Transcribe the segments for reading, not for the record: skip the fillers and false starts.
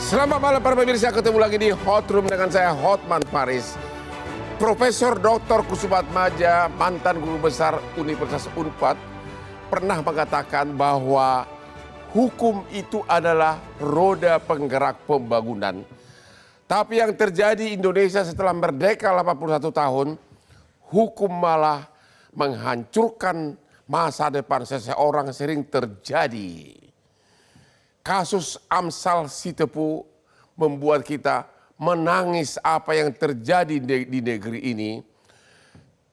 Selamat malam para pemirsa, ketemu lagi di Hot Room dengan saya Hotman Paris. Profesor Dr. Kusumaatmadja, mantan guru besar Universitas Unpad, pernah mengatakan bahwa hukum itu adalah roda penggerak pembangunan. Tapi yang terjadi di Indonesia setelah merdeka 81 tahun, hukum malah menghancurkan masa depan seseorang sering terjadi. Kasus Amsal Sitepu membuat kita menangis apa yang terjadi di negeri ini.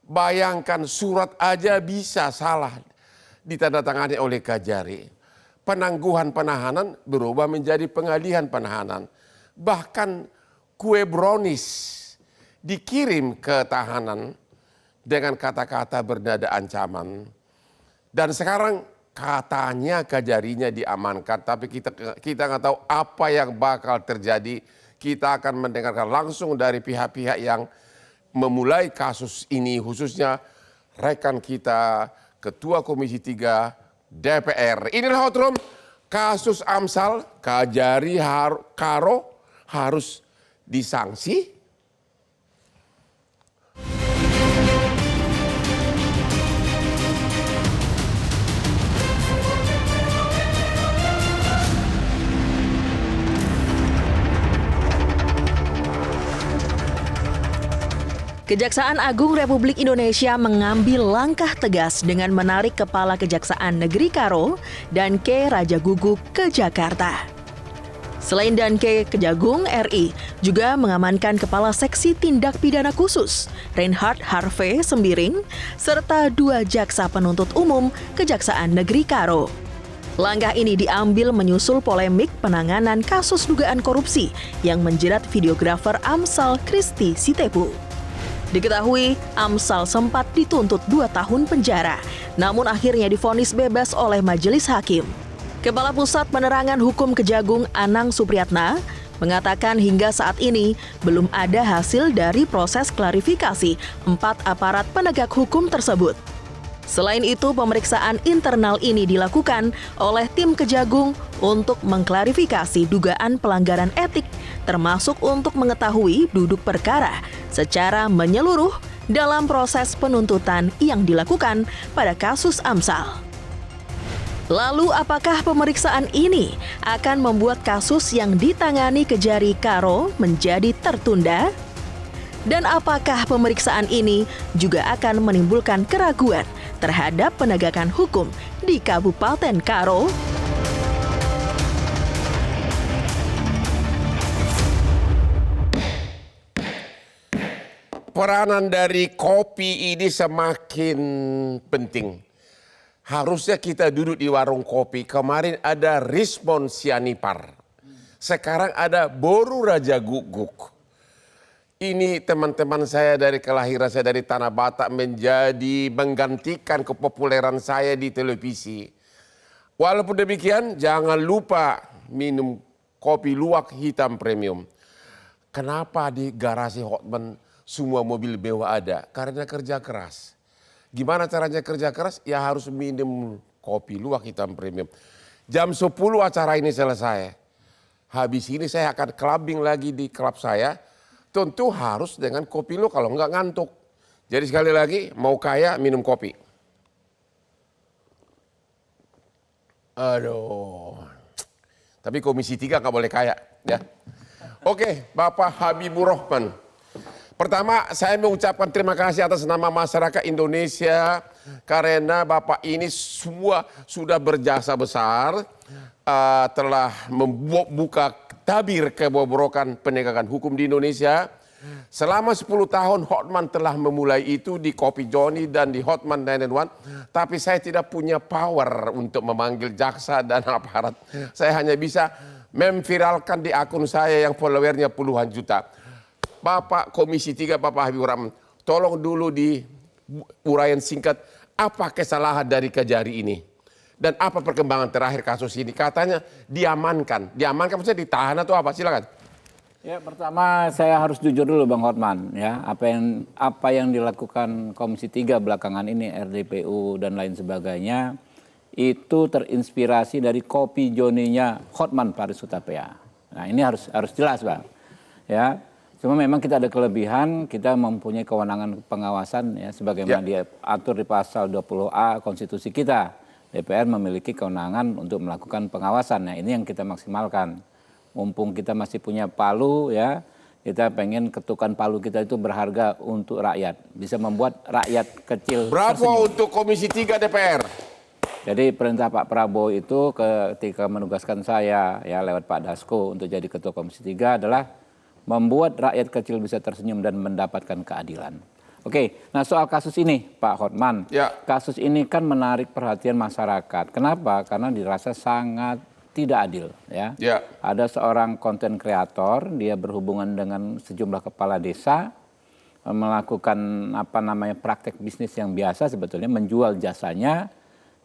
Bayangkan surat aja bisa salah ditandatangani oleh Kajari. Penangguhan penahanan berubah menjadi pengalihan penahanan. Bahkan kue brownies dikirim ke tahanan dengan kata-kata bernada ancaman. Dan sekarang katanya Kajarinya diamankan, tapi kita nggak tahu apa yang bakal terjadi. Kita akan mendengarkan langsung dari pihak-pihak yang memulai kasus ini, khususnya rekan kita Ketua Komisi 3 DPR. Inilah Hot Room, kasus Amsal, Kajari Karo harus disanksi. Kejaksaan Agung Republik Indonesia mengambil langkah tegas dengan menarik Kepala Kejaksaan Negeri Karo dan K. Rajaguguk ke Jakarta. Selain dan K. Kejagung RI juga mengamankan Kepala Seksi Tindak Pidana Khusus Reinhard Harvey Sembiring serta 2 jaksa penuntut umum Kejaksaan Negeri Karo. Langkah ini diambil menyusul polemik penanganan kasus dugaan korupsi yang menjerat videografer Amsal Christy Sitepu. Diketahui, Amsal sempat dituntut 2 tahun penjara, namun akhirnya divonis bebas oleh majelis hakim. Kepala Pusat Penerangan Hukum Kejagung Anang Supriyatna mengatakan hingga saat ini belum ada hasil dari proses klarifikasi 4 aparat penegak hukum tersebut. Selain itu, pemeriksaan internal ini dilakukan oleh tim Kejagung untuk mengklarifikasi dugaan pelanggaran etik, termasuk untuk mengetahui duduk perkara secara menyeluruh dalam proses penuntutan yang dilakukan pada kasus Amsal. Lalu apakah pemeriksaan ini akan membuat kasus yang ditangani Kejari Karo menjadi tertunda? Dan apakah pemeriksaan ini juga akan menimbulkan keraguan terhadap penegakan hukum di Kabupaten Karo? Peranan dari kopi ini semakin penting. Harusnya kita duduk di warung kopi. Kemarin ada Rismon Sianipar. Sekarang ada Boru Rajaguguk. Ini teman-teman saya dari kelahiran saya dari Tanah Batak menggantikan kepopuleran saya di televisi. Walaupun demikian, jangan lupa minum kopi luwak hitam premium. Kenapa di garasi Hotman semua mobil mewah ada? Karena kerja keras. Gimana caranya kerja keras? Ya harus minum kopi luwak hitam premium. Jam 10 acara ini selesai. Habis ini saya akan clubbing lagi di klub saya. Tentu harus dengan kopi lo, kalau nggak ngantuk. Jadi sekali lagi, mau kaya minum kopi. Aduh. Tapi Komisi 3 nggak boleh kaya. Ya. Oke, Bapak Habibur Rahman. Pertama, saya mengucapkan terima kasih atas nama masyarakat Indonesia. Karena Bapak ini semua sudah berjasa besar. Telah membuka tabir kebobrokan penegakan hukum di Indonesia. Selama 10 tahun Hotman telah memulai itu di Kopi Joni dan di Hotman 991. Tapi saya tidak punya power untuk memanggil jaksa dan aparat. Saya hanya bisa memviralkan di akun saya yang followernya puluhan juta. Bapak Komisi 3, Bapak Habibur Rahman, tolong dulu di uraian singkat apa kesalahan dari Kajari ini. Dan apa perkembangan terakhir kasus ini? Katanya diamankan. Diamankan maksudnya ditahan atau apa? Silakan. Ya, pertama saya harus jujur dulu Bang Hotman ya. Apa yang dilakukan Komisi 3 belakangan ini, RDPU dan lain sebagainya, itu terinspirasi dari Kopi Joninya Hotman Paris Hutapea. Nah ini harus jelas Bang. Ya, cuma memang kita ada kelebihan, kita mempunyai kewenangan pengawasan ya sebagaimana diatur di pasal 20A konstitusi kita. DPR memiliki kewenangan untuk melakukan pengawasan. Nah ini yang kita maksimalkan. Mumpung kita masih punya palu ya, kita pengen ketukan palu kita itu berharga untuk rakyat. Bisa membuat rakyat kecil Bravo tersenyum. untuk Komisi 3 DPR. Jadi perintah Pak Prabowo itu ketika menugaskan saya ya lewat Pak Dasko untuk jadi Ketua Komisi 3 adalah membuat rakyat kecil bisa tersenyum dan mendapatkan keadilan. Oke, nah soal kasus ini Pak Hotman, kasus ini kan menarik perhatian masyarakat. Kenapa? Karena dirasa sangat tidak adil ya. Ada seorang konten kreator, dia berhubungan dengan sejumlah kepala desa, melakukan praktek bisnis yang biasa sebetulnya, menjual jasanya,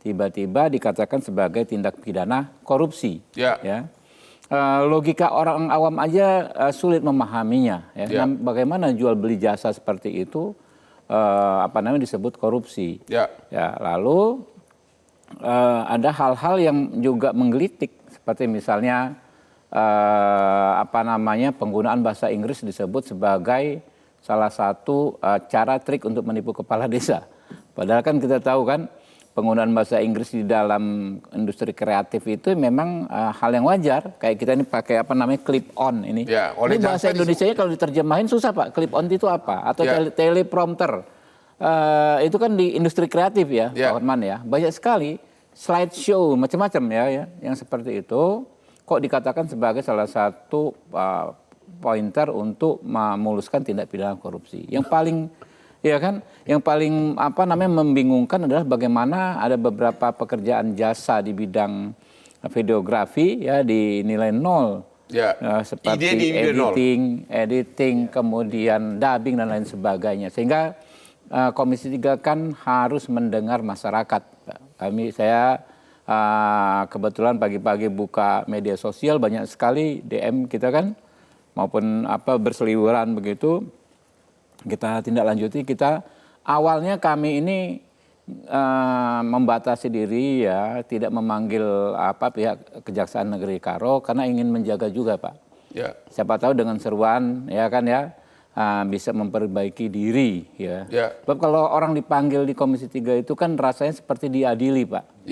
tiba-tiba dikatakan sebagai tindak pidana korupsi. Ya. Logika orang awam aja sulit memahaminya. Ya. Bagaimana jual beli jasa seperti itu disebut korupsi. Ya, lalu ada hal-hal yang juga menggelitik seperti misalnya penggunaan bahasa Inggris disebut sebagai salah satu cara trik untuk menipu kepala desa. Padahal kan kita tahu kan penggunaan bahasa Inggris di dalam industri kreatif itu memang hal yang wajar. Kayak kita ini pakai clip on ini. Ini bahasa Indonesianya kalau diterjemahin susah Pak. Clip on itu apa? Atau teleprompter. Itu kan di industri kreatif ya, Pak Hotman ya. Banyak sekali slideshow macam-macam ya, yang seperti itu. Kok dikatakan sebagai salah satu pointer untuk memuluskan tindak pidana korupsi. Yang paling membingungkan adalah bagaimana ada beberapa pekerjaan jasa di bidang videografi ya dinilai nol. Seperti editing, kemudian dubbing dan lain sebagainya. Sehingga Komisi 3 kan harus mendengar masyarakat. Saya kebetulan pagi-pagi buka media sosial, banyak sekali DM kita kan, maupun berseliweran begitu. Kita tindak lanjuti, awalnya kami ini membatasi diri ya, tidak memanggil pihak Kejaksaan Negeri Karo karena ingin menjaga juga Pak. Siapa tahu dengan seruan ya kan ya bisa memperbaiki diri ya. Sebab kalau orang dipanggil di Komisi 3 itu kan rasanya seperti diadili Pak.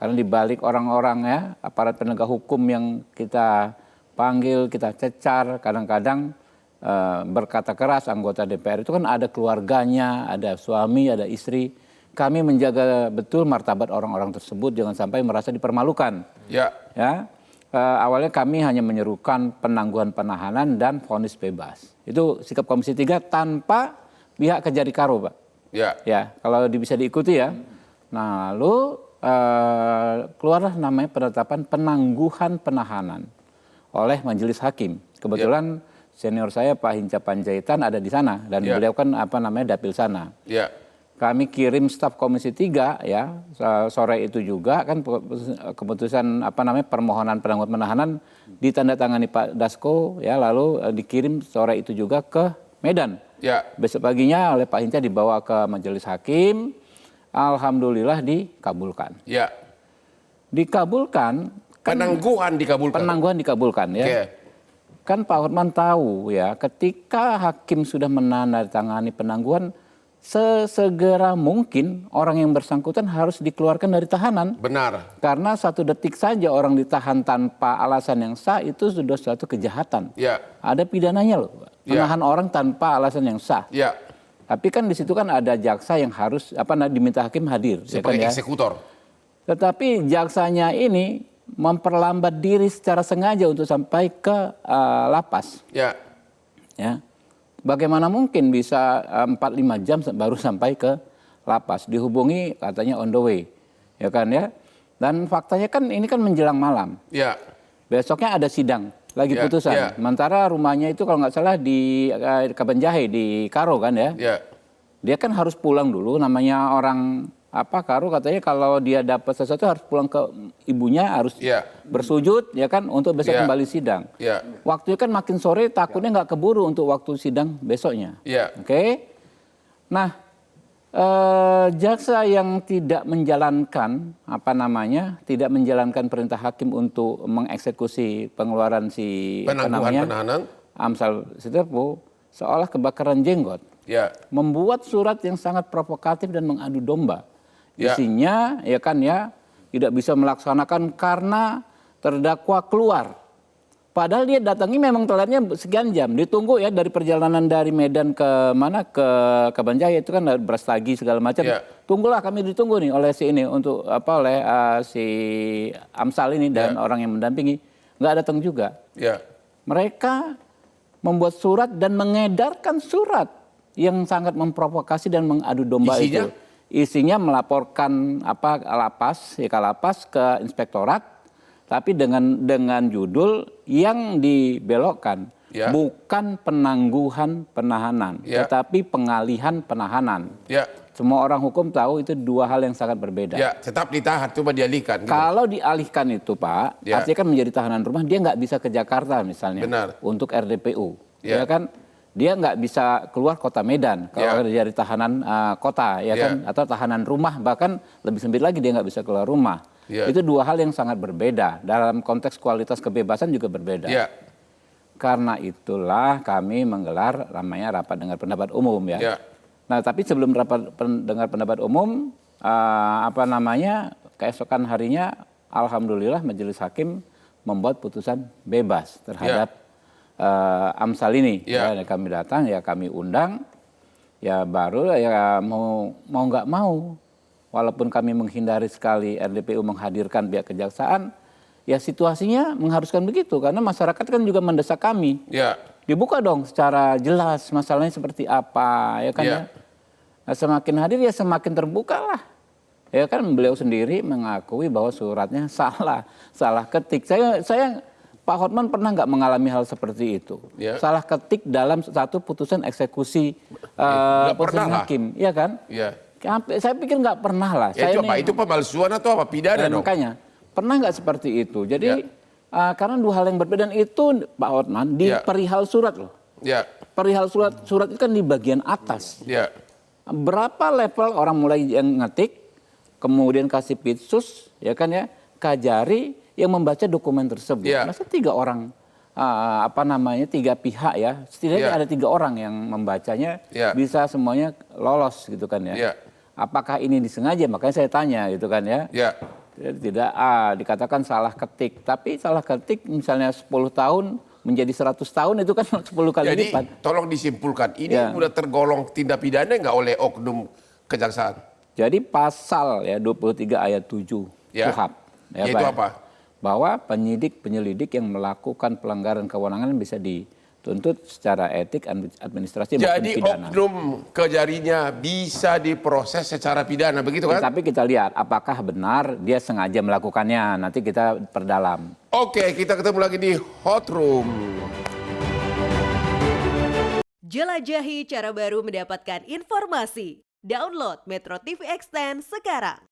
Karena dibalik orang-orang ya aparat penegak hukum yang kita panggil, kita cecar, kadang-kadang berkata keras anggota DPR itu kan ada keluarganya, ada suami, ada istri. Kami menjaga betul martabat orang-orang tersebut jangan sampai merasa dipermalukan. Awalnya kami hanya menyerukan penangguhan penahanan dan vonis bebas. Itu sikap Komisi 3 tanpa pihak Kejari Karo, Pak. Kalau bisa diikuti ya. Nah, lalu keluarlah namanya penetapan penangguhan penahanan oleh Majelis Hakim. Kebetulan senior saya Pak Hinca Panjaitan ada di sana dan beliau kan dapil sana. Kami kirim staf Komisi 3 ya sore itu juga kan keputusan permohonan penangguhan penahanan ditandatangani Pak Dasko ya lalu dikirim sore itu juga ke Medan. Besok paginya oleh Pak Hinca dibawa ke Majelis Hakim. Alhamdulillah dikabulkan. Dikabulkan. Penangguhan dikabulkan. Penangguhan dikabulkan ya. Kan Pak Hotman tahu ya ketika hakim sudah menandatangani penangguhan sesegera mungkin orang yang bersangkutan harus dikeluarkan dari tahanan. Benar. Karena 1 detik saja orang ditahan tanpa alasan yang sah itu sudah suatu kejahatan. Ada pidananya loh. Menahan orang tanpa alasan yang sah. Tapi kan di situ kan ada jaksa yang harus diminta hakim hadir. Sebagai eksekutor. Tetapi jaksanya ini memperlambat diri secara sengaja untuk sampai ke lapas. Bagaimana mungkin bisa 4-5 jam baru sampai ke lapas. Dihubungi katanya on the way. Ya kan ya. Dan faktanya kan ini kan menjelang malam. Besoknya ada sidang. Lagi putusan. Sementara rumahnya itu kalau nggak salah di Kabanjahe di Karo kan ya. Dia kan harus pulang dulu. Namanya orang Karo katanya kalau dia dapat sesuatu harus pulang ke ibunya, harus bersujud ya kan untuk besok kembali sidang. Waktunya kan makin sore, takutnya nggak keburu untuk waktu sidang besoknya. Oke. Nah Jaksa yang tidak menjalankan tidak menjalankan perintah hakim untuk mengeksekusi pengeluaran si penahanan Amsal Sitepu seolah kebakaran jenggot. Ya. Membuat surat yang sangat provokatif dan mengadu domba. Ya. Isinya tidak bisa melaksanakan karena terdakwa keluar. Padahal dia datangi memang telatnya sekian jam. Ditunggu ya dari perjalanan dari Medan ke mana ke Kabanjaya itu kan Brastagi segala macam. Ya. Tunggulah kami ditunggu nih oleh si ini untuk oleh si Amsal ini dan orang yang mendampingi. Nggak datang juga. Ya. Mereka membuat surat dan mengedarkan surat yang sangat memprovokasi dan mengadu domba. Isinya? Itu. Isinya melaporkan Kalapas ke inspektorat. Tapi dengan judul yang dibelokkan, bukan penangguhan penahanan, tetapi pengalihan penahanan. Ya. Semua orang hukum tahu itu dua hal yang sangat berbeda. Ya, tetap ditahan, coba dialihkan. Gitu. Kalau dialihkan itu Pak, artinya kan menjadi tahanan rumah, dia nggak bisa ke Jakarta misalnya. Benar. Untuk RDPU. Ya kan, dia nggak bisa keluar kota Medan kalau dia dari tahanan kota, kan, atau tahanan rumah, bahkan lebih sempit lagi dia nggak bisa keluar rumah. Itu dua hal yang sangat berbeda. Dalam konteks kualitas kebebasan juga berbeda. Karena itulah kami menggelar namanya rapat dengar pendapat umum ya. Nah tapi sebelum rapat dengar pendapat umum, keesokan harinya, alhamdulillah Majelis Hakim membuat putusan bebas terhadap Amsal ini. Kami datang, kami undang, baru mau nggak mau. Walaupun kami menghindari sekali RDPU menghadirkan pihak kejaksaan, situasinya mengharuskan begitu. Karena masyarakat kan juga mendesak kami. Dibuka dong secara jelas masalahnya seperti apa. Nah, semakin hadir semakin terbuka lah. Beliau sendiri mengakui bahwa suratnya salah ketik. Saya Pak Hotman pernah nggak mengalami hal seperti itu? Salah ketik dalam satu putusan eksekusi putusan hakim. Iya kan? Saya pikir nggak pernah lah. Itu pemalsuan atau apa? Pidana dong? Makanya, pernah nggak seperti itu? Jadi, karena dua hal yang berbeda itu Pak Hotman, di perihal surat loh. Perihal surat itu kan di bagian atas. Berapa level orang mulai yang ngetik, kemudian kasih pitsus, Kajari yang membaca dokumen tersebut. Masa 3 orang, 3 pihak setidaknya ada 3 orang yang membacanya bisa semuanya lolos gitu kan ya. Apakah ini disengaja? Makanya saya tanya gitu kan ya. Tidak dikatakan salah ketik, tapi salah ketik misalnya 10 tahun menjadi 100 tahun itu kan 10 kali lipat. Jadi tolong disimpulkan, ini sudah tergolong tindak pidana nggak oleh oknum kejaksaan? Jadi pasal 23 ayat 7 KUHP. Itu apa? Bahwa penyelidik yang melakukan pelanggaran kewenangan bisa dituntut secara etik, administrasi maupun pidana. Jadi oknum Kajarinya bisa diproses secara pidana, begitu kan? Tapi kita lihat apakah benar dia sengaja melakukannya, nanti kita perdalam. Oke, kita ketemu lagi di Hot Room. Jelajahi cara baru mendapatkan informasi. Download Metro TV Extend sekarang.